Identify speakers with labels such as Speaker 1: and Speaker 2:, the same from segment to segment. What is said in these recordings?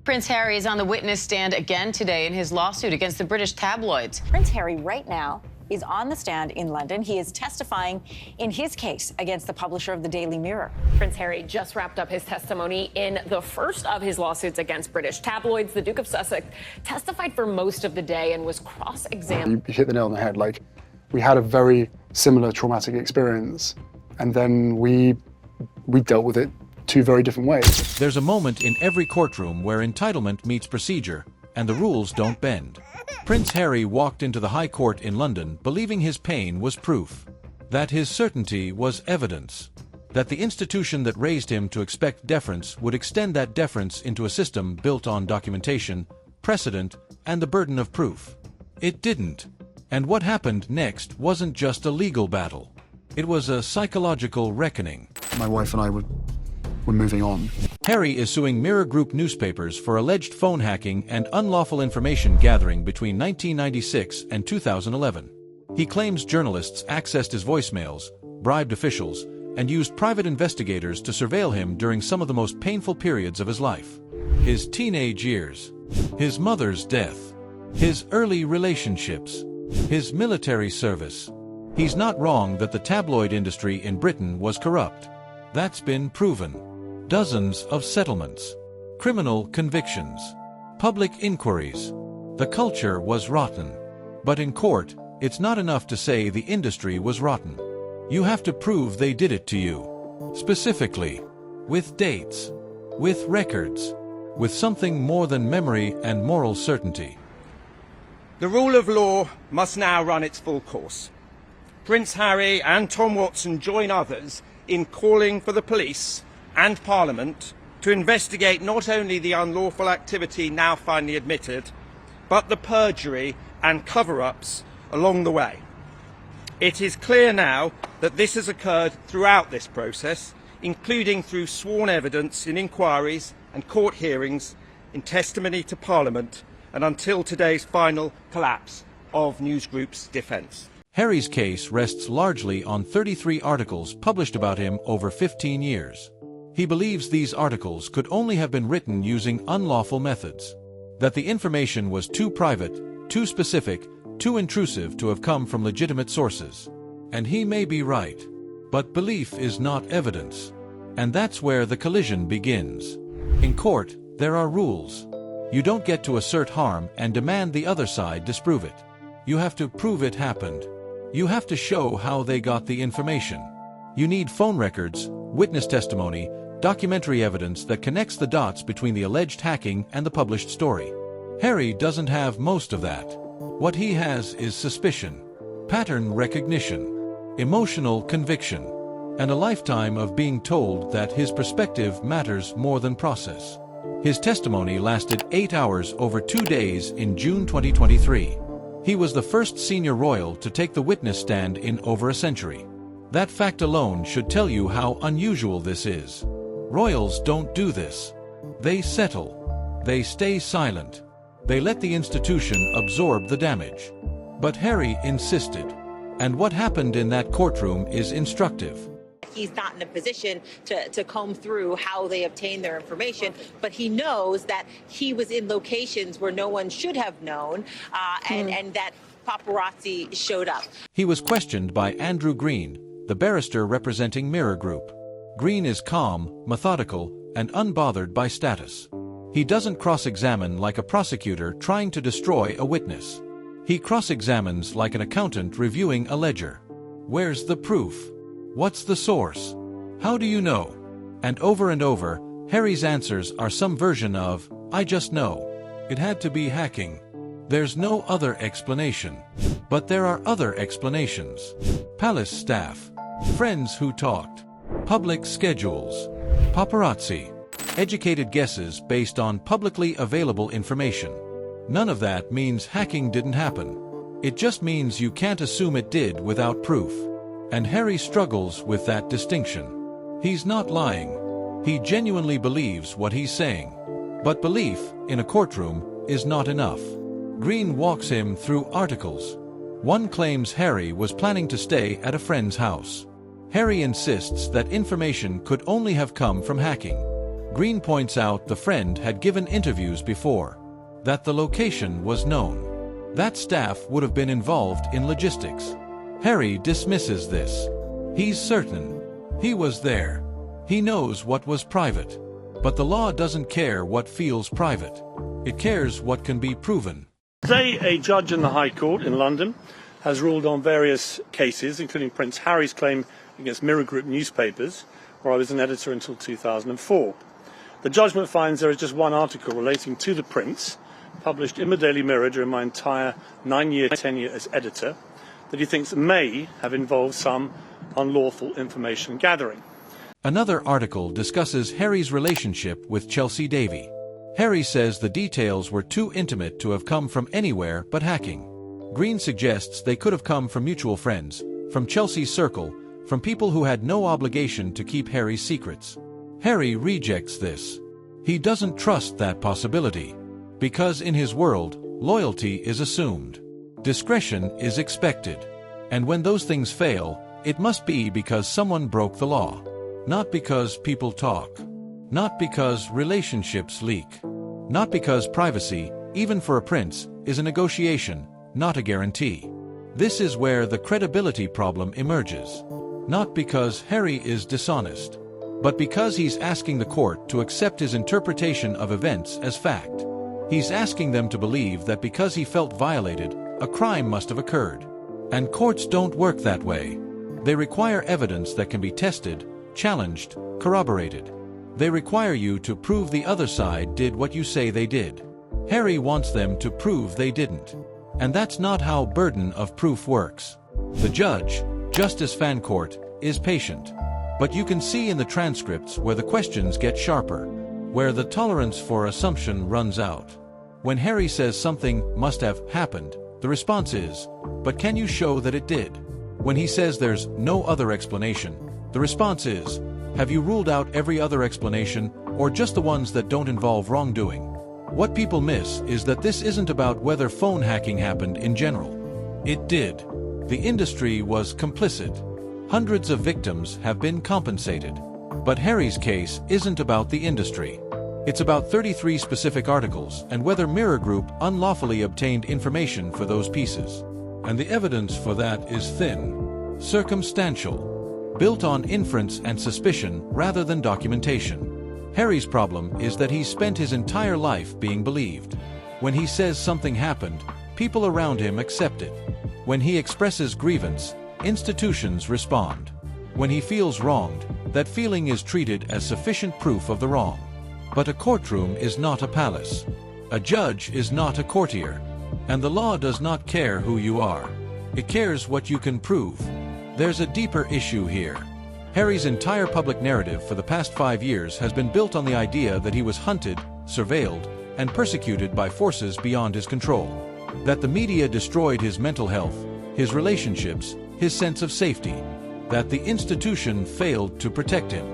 Speaker 1: Prince Harry is on the witness stand again today in his lawsuit against the British tabloids.
Speaker 2: Prince Harry right now is on the stand in London. He is testifying in his case against the publisher of the Daily Mirror.
Speaker 3: Prince Harry just wrapped up his testimony in the first of his lawsuits against British tabloids. The Duke of Sussex testified for most of the day and was cross-examined.
Speaker 4: You hit the nail on the head. Like, we had a very similar traumatic experience, and then we dealt with it two very different ways.
Speaker 5: There's a moment in every courtroom where entitlement meets procedure, and the rules don't bend. Prince Harry walked into the High Court in London believing his pain was proof, that his certainty was evidence, that the institution that raised him to expect deference would extend that deference into a system built on documentation, precedent, and the burden of proof. It didn't. And what happened next wasn't just a legal battle. It was a psychological reckoning.
Speaker 4: My wife and I were moving on.
Speaker 5: Harry is suing Mirror Group newspapers for alleged phone hacking and unlawful information gathering between 1996 and 2011. He claims journalists accessed his voicemails, bribed officials, and used private investigators to surveil him during some of the most painful periods of his life. His teenage years, his mother's death, his early relationships, his military service. He's not wrong that the tabloid industry in Britain was corrupt. That's been proven. Dozens of settlements, criminal convictions, public inquiries. The culture was rotten. But in court, it's not enough to say the industry was rotten. You have to prove they did it to you. Specifically, with dates, with records, with something more than memory and moral certainty.
Speaker 6: The rule of law must now run its full course. Prince Harry and Tom Watson join others in calling for the police and Parliament to investigate not only the unlawful activity now finally admitted, but the perjury and cover-ups along the way. It is clear now that this has occurred throughout this process, including through sworn evidence in inquiries and court hearings, in testimony to Parliament, and until today's final collapse of News Group's defence.
Speaker 5: Harry's case rests largely on 33 articles published about him over 15 years. He believes these articles could only have been written using unlawful methods, that the information was too private, too specific, too intrusive to have come from legitimate sources. And he may be right. But belief is not evidence. And that's where the collision begins. In court, there are rules. You don't get to assert harm and demand the other side disprove it. You have to prove it happened. You have to show how they got the information. You need phone records, witness testimony, documentary evidence that connects the dots between the alleged hacking and the published story. Harry doesn't have most of that. What he has is suspicion, pattern recognition, emotional conviction, and a lifetime of being told that his perspective matters more than process. His testimony lasted 8 hours over 2 days in June 2023. He was the first senior royal to take the witness stand in over a century. That fact alone should tell you how unusual this is. Royals don't do this. They settle. They stay silent. They let the institution absorb the damage. But Harry insisted. And what happened in that courtroom is instructive.
Speaker 7: He's not in a position to comb through how they obtain their information, but he knows that he was in locations where no one should have known, and that paparazzi showed up.
Speaker 5: He was questioned by Andrew Green, the barrister representing Mirror Group. Green is calm, methodical, and unbothered by status. He doesn't cross-examine like a prosecutor trying to destroy a witness. He cross-examines like an accountant reviewing a ledger. Where's the proof? What's the source? How do you know? And over, Harry's answers are some version of, I just know. It had to be hacking. There's no other explanation. But there are other explanations. Palace staff. Friends who talked. Public schedules. Paparazzi. Educated guesses based on publicly available information. None of that means hacking didn't happen. It just means you can't assume it did without proof. And Harry struggles with that distinction. He's not lying. He genuinely believes what he's saying. But belief, in a courtroom, is not enough. Green walks him through articles. One claims Harry was planning to stay at a friend's house. Harry insists that information could only have come from hacking. Green points out the friend had given interviews before, that the location was known, that staff would have been involved in logistics. Harry dismisses this. He's certain. He was there. He knows what was private. But the law doesn't care what feels private. It cares what can be proven.
Speaker 8: Today, a judge in the High Court in London has ruled on various cases, including Prince Harry's claim against Mirror Group newspapers, where I was an editor until 2004. The judgment finds there is just one article relating to the Prince, published in the Daily Mirror during my entire 9-year tenure as editor, that he thinks may have involved some unlawful information gathering.
Speaker 5: Another article discusses Harry's relationship with Chelsea Davy. Harry says the details were too intimate to have come from anywhere but hacking. Green suggests they could have come from mutual friends, from Chelsea's circle, from people who had no obligation to keep Harry's secrets. Harry rejects this. He doesn't trust that possibility. Because in his world, loyalty is assumed. Discretion is expected. And when those things fail, it must be because someone broke the law. Not because people talk. Not because relationships leak. Not because privacy, even for a prince, is a negotiation, not a guarantee. This is where the credibility problem emerges. Not because Harry is dishonest, but because he's asking the court to accept his interpretation of events as fact. He's asking them to believe that because he felt violated, a crime must have occurred. And courts don't work that way. They require evidence that can be tested, challenged, corroborated. They require you to prove the other side did what you say they did. Harry wants them to prove they didn't. And that's not how burden of proof works. The judge, Justice Fancourt, is patient. But you can see in the transcripts where the questions get sharper, where the tolerance for assumption runs out. When Harry says something must have happened, the response is, but can you show that it did? When he says there's no other explanation, the response is, have you ruled out every other explanation, or just the ones that don't involve wrongdoing? What people miss is that this isn't about whether phone hacking happened in general. It did. The industry was complicit. Hundreds of victims have been compensated. But Harry's case isn't about the industry. It's about 33 specific articles and whether Mirror Group unlawfully obtained information for those pieces. And the evidence for that is thin, circumstantial, built on inference and suspicion rather than documentation. Harry's problem is that he's spent his entire life being believed. When he says something happened, people around him accept it. When he expresses grievance, institutions respond. When he feels wronged, that feeling is treated as sufficient proof of the wrong. But a courtroom is not a palace. A judge is not a courtier. And the law does not care who you are. It cares what you can prove. There's a deeper issue here. Harry's entire public narrative for the past 5 years has been built on the idea that he was hunted, surveilled, and persecuted by forces beyond his control. That the media destroyed his mental health, his relationships, his sense of safety. That the institution failed to protect him.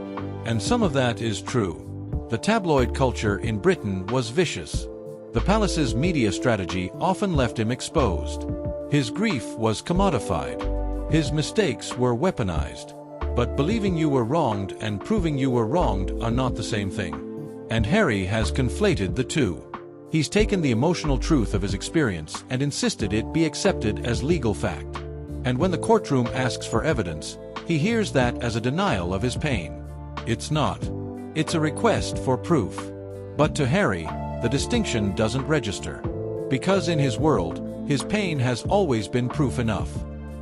Speaker 5: And some of that is true. The tabloid culture in Britain was vicious. The palace's media strategy often left him exposed. His grief was commodified. His mistakes were weaponized. But believing you were wronged and proving you were wronged are not the same thing. And Harry has conflated the two. He's taken the emotional truth of his experience and insisted it be accepted as legal fact. And when the courtroom asks for evidence, he hears that as a denial of his pain. It's not. It's a request for proof. But to Harry, the distinction doesn't register. Because in his world, his pain has always been proof enough.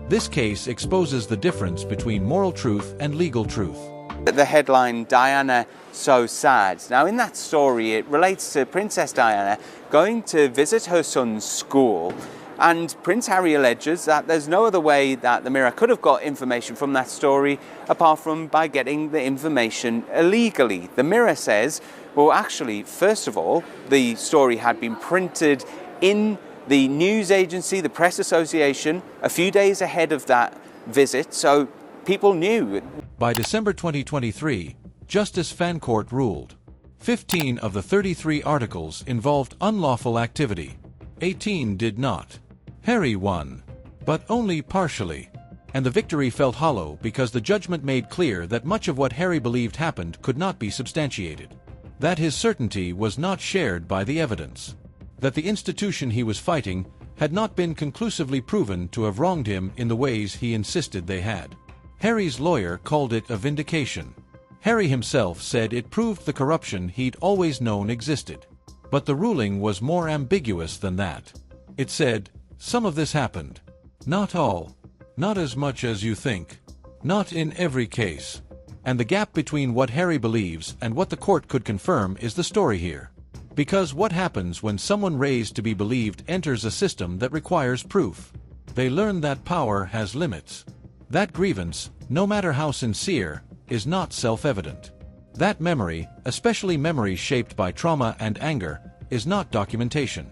Speaker 5: This case exposes the difference between moral truth and legal truth.
Speaker 9: The headline, Diana So Sad. Now in that story it relates to Princess Diana going to visit her son's school, and Prince Harry alleges that there's no other way that the Mirror could have got information from that story apart from by getting the information illegally. The Mirror says, well actually, first of all, the story had been printed in the news agency, the Press Association, a few days ahead of that visit, so people knew.
Speaker 5: By December 2023, Justice Fancourt ruled. 15 of the 33 articles involved unlawful activity. 18 did not. Harry won, but only partially. And the victory felt hollow because the judgment made clear that much of what Harry believed happened could not be substantiated. That his certainty was not shared by the evidence. That the institution he was fighting had not been conclusively proven to have wronged him in the ways he insisted they had. Harry's lawyer called it a vindication. Harry himself said it proved the corruption he'd always known existed. But the ruling was more ambiguous than that. It said, some of this happened. Not all. Not as much as you think. Not in every case. And the gap between what Harry believes and what the court could confirm is the story here. Because what happens when someone raised to be believed enters a system that requires proof? They learn that power has limits. That grievance, no matter how sincere, is not self-evident. That memory, especially memories shaped by trauma and anger, is not documentation.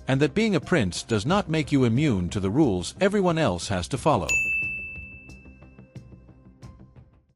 Speaker 5: And that being a prince does not make you immune to the rules everyone else has to follow.